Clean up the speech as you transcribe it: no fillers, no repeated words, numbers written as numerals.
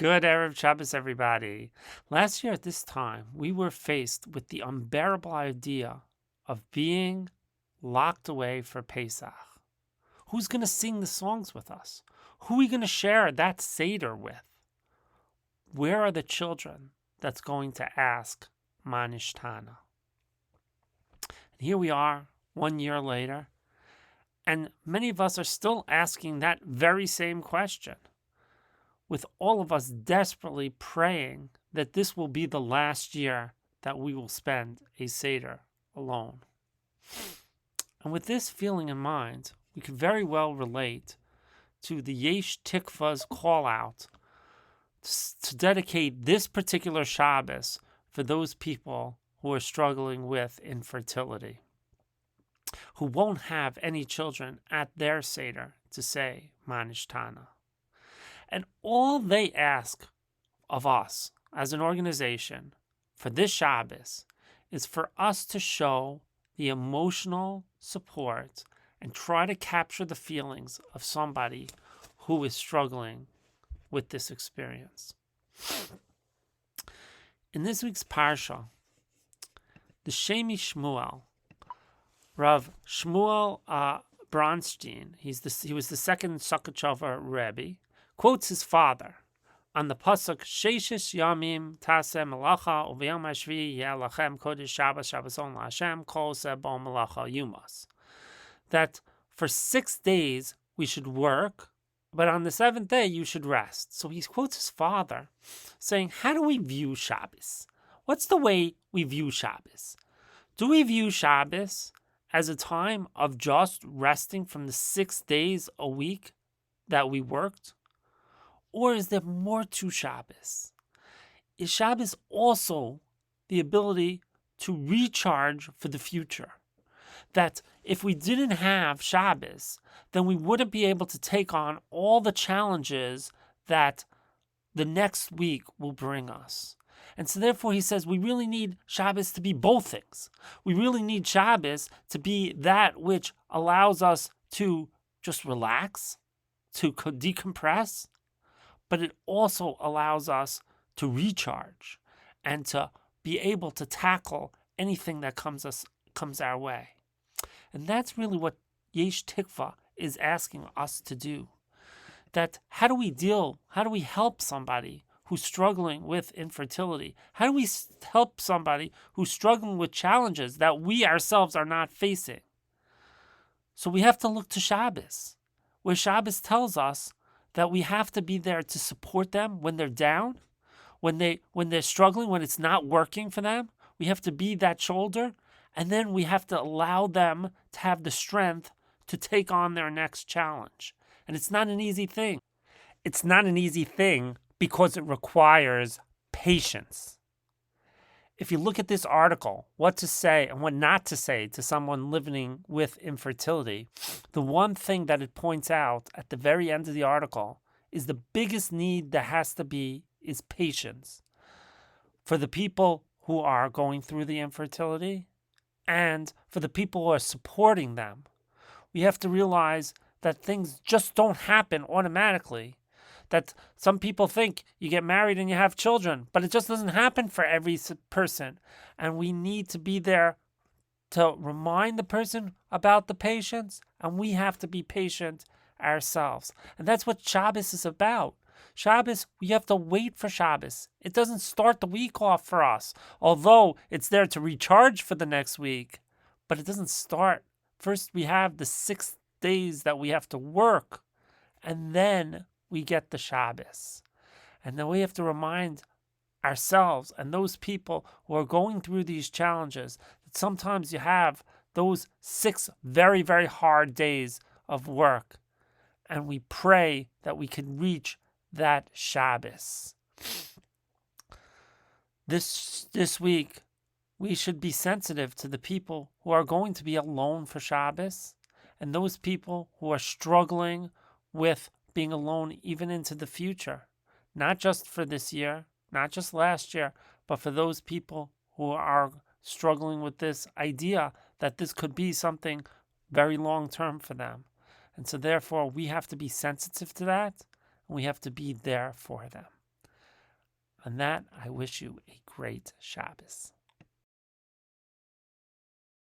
Good Erev Shabbos, everybody. Last year at this time, we were faced with the unbearable idea of being locked away for Pesach. Who's going to sing the songs with us? Who are we going to share that Seder with? Where are the children that's going to ask Manishtana? And here we are, 1 year later, and many of us are still asking that very same question, with all of us desperately praying that this will be the last year that we will spend a Seder alone. And with this feeling in mind, we could very well relate to the Yesh Tikva's call out to dedicate this particular Shabbos for those people who are struggling with infertility, who won't have any children at their Seder to say Manishtana. And all they ask of us as an organization for this Shabbos is for us to show the emotional support and try to capture the feelings of somebody who is struggling with this experience. In this week's Parsha, the Shemi Shmuel, Rav Shmuel Bronstein, he was the second Sakachover Rebbe, quotes his father on the pasuk Sheishish Yamim Taseh Melacha Uvayom Hashvi Yeh Lachem Kodesh Shabbos Shabboson LaHashem Kol Sebo Melacha Yumas, that for 6 days we should work, but on the 7th day you should rest. So he quotes his father saying, how do we view Shabbos? What's the way we view Shabbos? Do we view Shabbos as a time of just resting from the 6 days a week that we worked? Or is there more to Shabbos? Is Shabbos also the ability to recharge for the future? That if we didn't have Shabbos, then we wouldn't be able to take on all the challenges that the next week will bring us. And so therefore he says we really need Shabbos to be both things. We really need Shabbos to be that which allows us to just relax, to decompress, but it also allows us to recharge and to be able to tackle anything that comes our way. And that's really what Yesh Tikva is asking us to do. That how do we help somebody who's struggling with infertility? How do we help somebody who's struggling with challenges that we ourselves are not facing? So we have to look to Shabbos, where Shabbos tells us that we have to be there to support them when they're down, when they're struggling, when it's not working for them. We have to be that shoulder, and then we have to allow them to have the strength to take on their next challenge. And it's not an easy thing. It's not an easy thing because it requires patience. If you look at this article, what to say and what not to say to someone living with infertility, the one thing that it points out at the very end of the article is the biggest need that has to be is patience for the people who are going through the infertility and for the people who are supporting them. We have to realize that things just don't happen automatically. That some people think you get married and you have children, but it just doesn't happen for every person. And we need to be there to remind the person about the patience, and we have to be patient ourselves. And that's what Shabbos is about. Shabbos, we have to wait for Shabbos. It doesn't start the week off for us, although it's there to recharge for the next week, but it doesn't start. First, we have the 6 days that we have to work, and then we get the Shabbos. And then we have to remind ourselves and those people who are going through these challenges that sometimes you have those 6 very, very hard days of work. And we pray that we can reach that Shabbos. This week, we should be sensitive to the people who are going to be alone for Shabbos and those people who are struggling with being alone even into the future, not just for this year, not just last year, but for those people who are struggling with this idea that this could be something very long-term for them. And so therefore, we have to be sensitive to that, and we have to be there for them. On that, I wish you a great Shabbos.